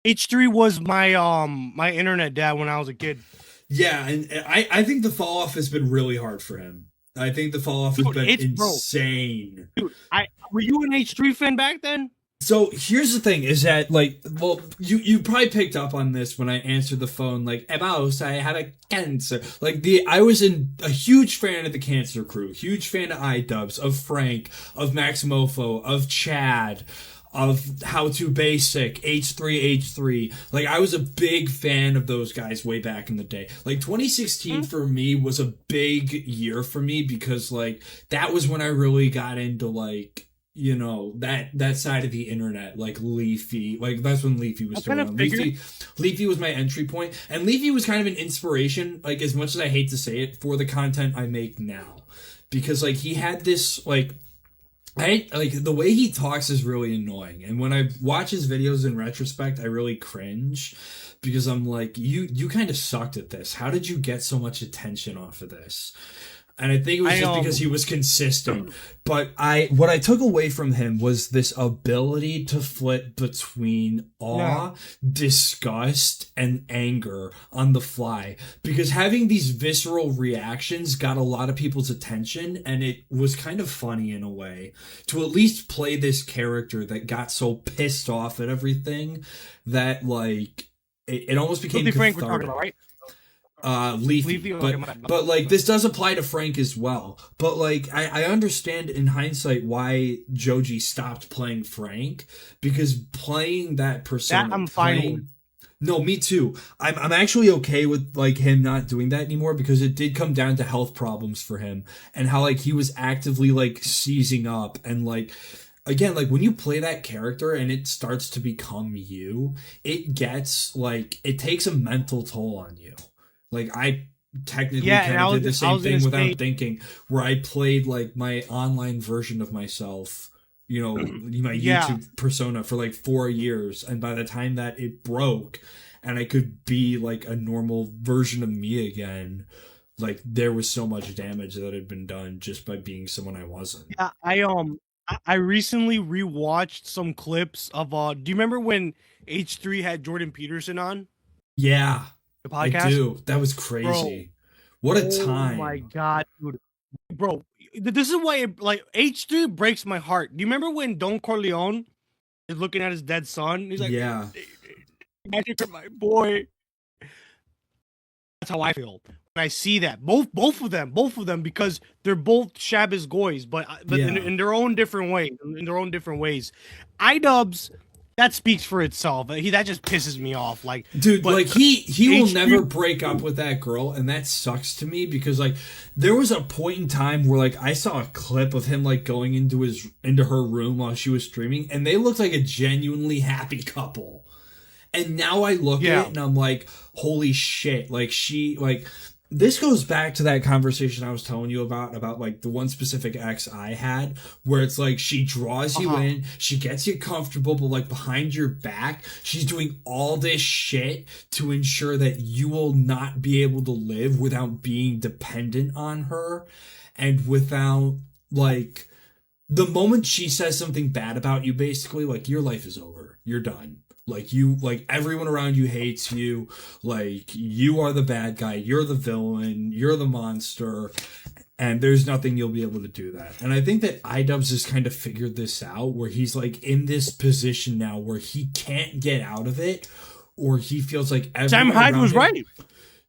H3 was my my internet dad when I was a kid. Yeah, and I think the fall off has been really hard for him. I think the fall off has Dude, been it's bro. insane. Dude, I were you an H3 fan back then? So here's the thing: is that like, well, you probably picked up on this when I answered the phone, like, "Mouse, I have a cancer." Like I was a huge fan of the Cancer Crew, huge fan of iDubbbz, of Frank, of Maximofo, of Chad, of How to Basic, H3H3. Like I was a big fan of those guys way back in the day. Like 2016 Hmm? for me was a big year for me because like that was when I really got into like that side of the internet, like Leafy. Like that's when Leafy was I still kind of around. figured. Leafy was my entry point, and Leafy was kind of an inspiration, like as much as I hate to say it, for the content I make now, because like he had this like I like the way he talks is really annoying, and when I watch his videos in retrospect, I really cringe because I'm like, you kind of sucked at this. How did you get so much attention off of this? And I think it was I just because he was consistent. But what I took away from him was this ability to flip between yeah. awe, disgust, and anger on the fly. Because having these visceral reactions got a lot of people's attention, and it was kind of funny in a way to at least play this character that got so pissed off at everything that like it almost became Filthy Frank we're talking cathartic. about, right? Leafy, Leafy, okay, my bad. but like this does apply to Frank as well. But like I understand in hindsight why Joji stopped playing Frank, because playing that That persona, I'm fine with. playing no, me too. I'm actually okay with like him not doing that anymore because it did come down to health problems for him and how like he was actively like seizing up and like again like when you play that character and it starts to become you, it gets like it takes a mental toll on you. Like I technically Yeah, and kind of did the I same was gonna thing say without thinking, where I played like my online version of myself, my yeah. YouTube persona for like 4 years, and by the time that it broke and I could be like a normal version of me again, like there was so much damage that had been done just by being someone I wasn't. Yeah, I recently rewatched some clips of do you remember when H3 had Jordan Peterson on Yeah, the I podcast? do. That was Bro, crazy. What a oh my time. god, dude. Bro, this is why like H3 breaks my heart. Do you remember when Don Corleone is looking at his dead son? He's like, Yeah. magic for my boy. That's how I feel when I see that. Both of them, because they're both Shabbos goys, but Yeah. in their own different ways. In their own different ways. iDubbbz, that speaks for itself. That just pisses me off. Like, Dude, but like he will never H3, break up with that girl, and that sucks to me because like there was a point in time where like I saw a clip of him like going into her room while she was streaming, and they looked like a genuinely happy couple. And now I look at it yeah, and I'm like, holy shit! Like this goes back to that conversation I was telling you about like the one specific ex I had, where it's like she draws you uh-huh. in, she gets you comfortable, but like behind your back, she's doing all this shit to ensure that you will not be able to live without being dependent on her and without like the moment she says something bad about you, basically, like your life is over. You're done. Like everyone around you hates you. Like you are the bad guy. You're the villain. You're the monster. And there's nothing you'll be able to do that. And I think that iDubbbz has kind of figured this out, where he's like in this position now where he can't get out of it, or he feels like Sam everyone Hyde around was him right.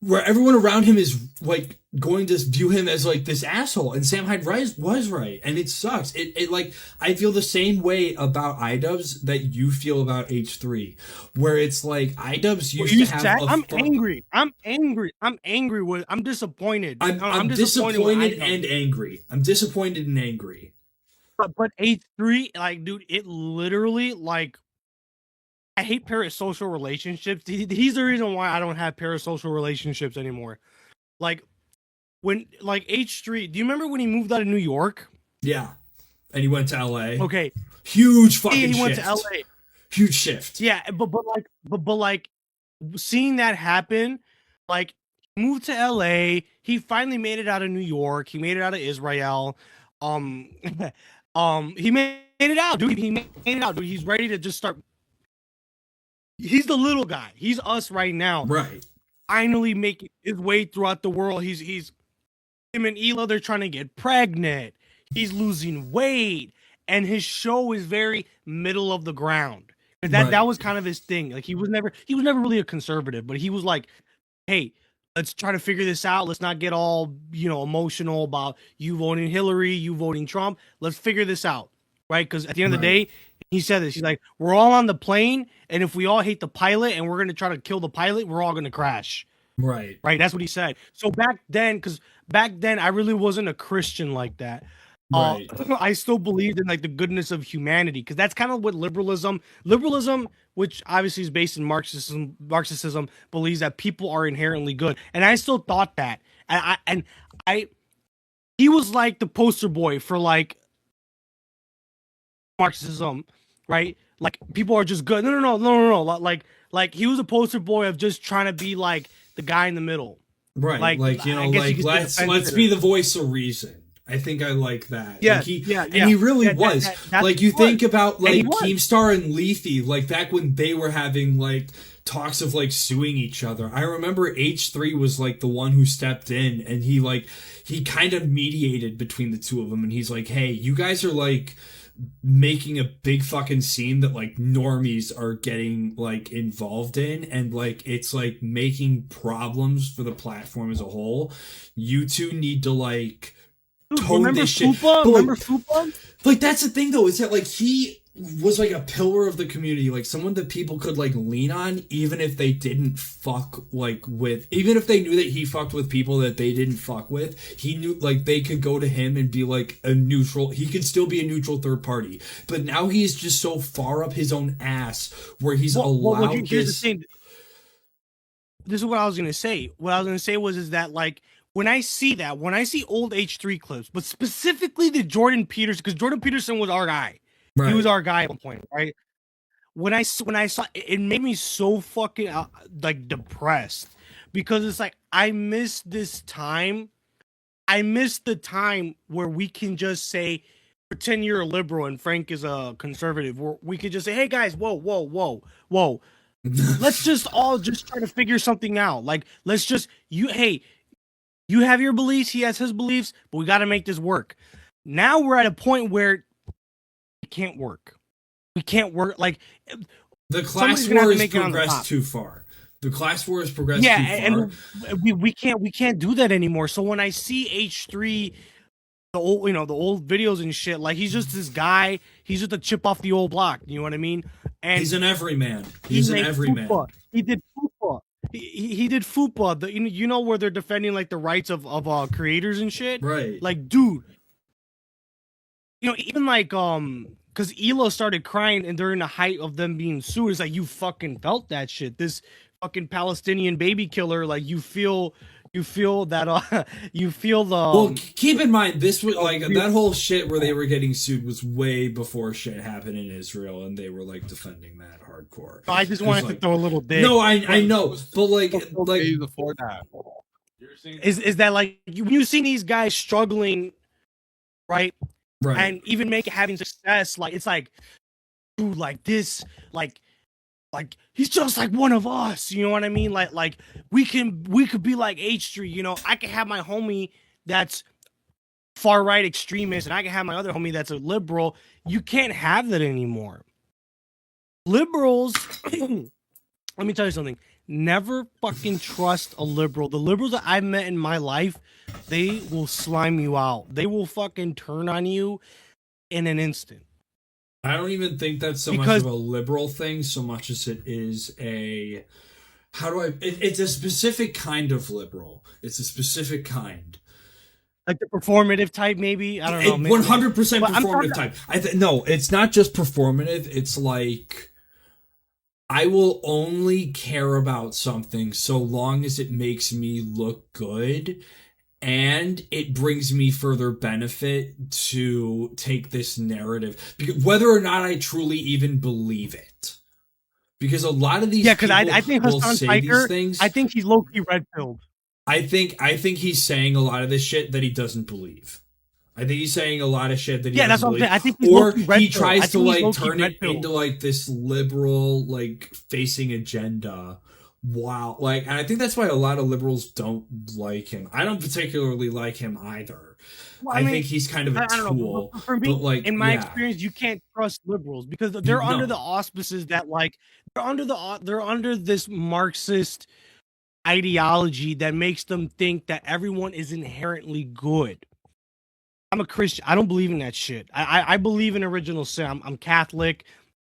where everyone around him is like going to view him as like this asshole, and Sam Hyde was right, and it sucks. It like I feel the same way about iDubbbz that you feel about H3, where it's like iDubbbz Were used to you have sad? a I'm fun. angry. I'm angry. I'm angry with. I'm disappointed. I'm I'm disappointed with disappointed iDubbbz. and angry. I'm disappointed and angry. But H3, like, dude, it literally like I hate parasocial relationships. He's the reason why I don't have parasocial relationships anymore. Like when like H3, do you remember when he moved out of New York? Yeah, and he went to LA. Okay. Huge Yeah, fucking he went to shift. LA. Huge shift. Yeah, but like seeing that happen, like moved to LA, he finally made it out of New York, he made it out of Israel. Um he made it out, dude. He made it out, dude. He's ready to just start He's the little guy. He's us right now. Right. Finally making his way throughout the world. He's him and Hila, they're trying to get pregnant. He's losing weight. And his show is very middle of the ground. That was kind of his thing. Like he was never really a conservative, but he was like, hey, let's try to figure this out. Let's not get all, emotional about you voting Hillary, you voting Trump. Let's figure this out. Right? Because at the end of the day, he said this. He's like, we're all on the plane, and if we all hate the pilot and we're gonna try to kill the pilot, we're all gonna crash. Right. Right. That's what he said. So back then, I really wasn't a Christian like that. Right. I still believed in like the goodness of humanity, because that's kind of what liberalism, which obviously is based in Marxism, believes that people are inherently good, and I still thought that. He was like the poster boy for like Marxism, right? Like people are just good. No. Like he was a poster boy of just trying to be like the guy in the middle. Right. Like let's be the voice of reason. I think I like that. Yeah, like and he really was. Like you think about like Keemstar and Lethe, like back when they were having like talks of like suing each other. I remember H3 was like the one who stepped in, and he kind of mediated between the two of them, and he's like, hey, you guys are like making a big fucking scene that like normies are getting like involved in, and like it's like making problems for the platform as a whole. You two need to like tone this shit. Remember Fupa? Like that's the thing though, is that like he was like a pillar of the community, like someone that people could like lean on, even if they didn't fuck like with, even if they knew that he fucked with people that they didn't fuck with, he knew like they could go to him and be like a neutral, he could still be a neutral third party. But now he's just so far up his own ass where he's allowed here's the thing. This is what I was gonna say. What I was gonna say is that like when I see old H3 clips, but specifically the Jordan Peterson, because Jordan Peterson was our guy. Right. He was our guy at one point, right? When I saw it made me so fucking like depressed, because it's like I miss this time. I miss the time where we can just say, pretend you're a liberal and Frank is a conservative. Where we could just say, hey guys, whoa. Let's just all just try to figure something out. Like, let's just you have your beliefs, he has his beliefs, but we got to make this work. Now we're at a point where it can't work. We can't work. Like the class war has progressed too far. The class war has progressed too far. And we can't do that anymore. So when I see H3, the old videos and shit, like he's just this guy. He's just a chip off the old block. You know what I mean? And he's an everyman. He's an everyman. He did Fupa. He did Fupa. Where they're defending like the rights of creators and shit. Right. Like, dude. Even like because Hila started crying, and during the height of them being sued, it's like you fucking felt that shit. This fucking Palestinian baby killer, like you feel that you feel the. Well, keep in mind this was like that whole shit where they were getting sued was way before shit happened in Israel, and they were like defending that hardcore. I just wanted to throw a little dig. No, I know, but like before that, is that like when you see these guys struggling, right? Right. And even having success, like it's like, dude, like this, like he's just like one of us, you know what I mean? Like we could be like H3, I can have my homie that's far right extremist, and I can have my other homie that's a liberal. You can't have that anymore. Liberals, let me tell you something. Never fucking trust a liberal. The liberals that I've met in my life, they will slime you out. They will fucking turn on you in an instant. I don't even think that's so much of a liberal thing, so much as it is a... It's a specific kind of liberal. It's a specific kind. Like the performative type, maybe? I don't know. 100% performative type. No, it's not just performative. It's like... I will only care about something so long as it makes me look good and it brings me further benefit to take this narrative, whether or not I truly even believe it. Because a lot of these because I think Hassan Piker, things, I think he's low-key red-pilled. I think he's saying a lot of this shit that he doesn't believe. I think he's saying a lot of shit that he Yeah, that's doesn't what I'm saying. believe, I think he's or low-key red he pill. I tries to think he's like low-key turn red it pill. into like this liberal like facing agenda. Wow, like, and I think that's why a lot of liberals don't like him. I don't particularly like him either. Well, I I mean, think he's kind of a I don't know. tool, For but me, like, in my yeah, experience, you can't trust liberals because you they're under the no, auspices that like they're under this Marxist ideology that makes them think that everyone is inherently good. I'm a Christian. I don't believe in that shit. I believe in original sin. I'm Catholic.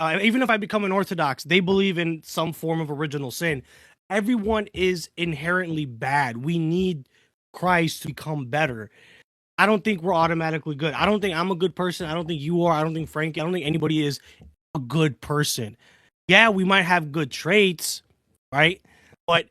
Even if I become an Orthodox, they believe in some form of original sin. Everyone is inherently bad. We need Christ to become better. I don't think we're automatically good. I don't think I'm a good person. I don't think you are. I don't think Frankie. I don't think anybody is a good person. Yeah, we might have good traits, right? But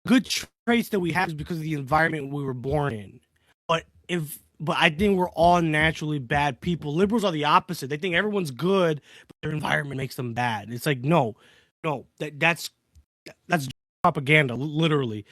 good traits that we have is because of the environment we were born in. But I think we're all naturally bad people. Liberals are the opposite. They think everyone's good, but their environment makes them bad. It's like no, that's propaganda, literally.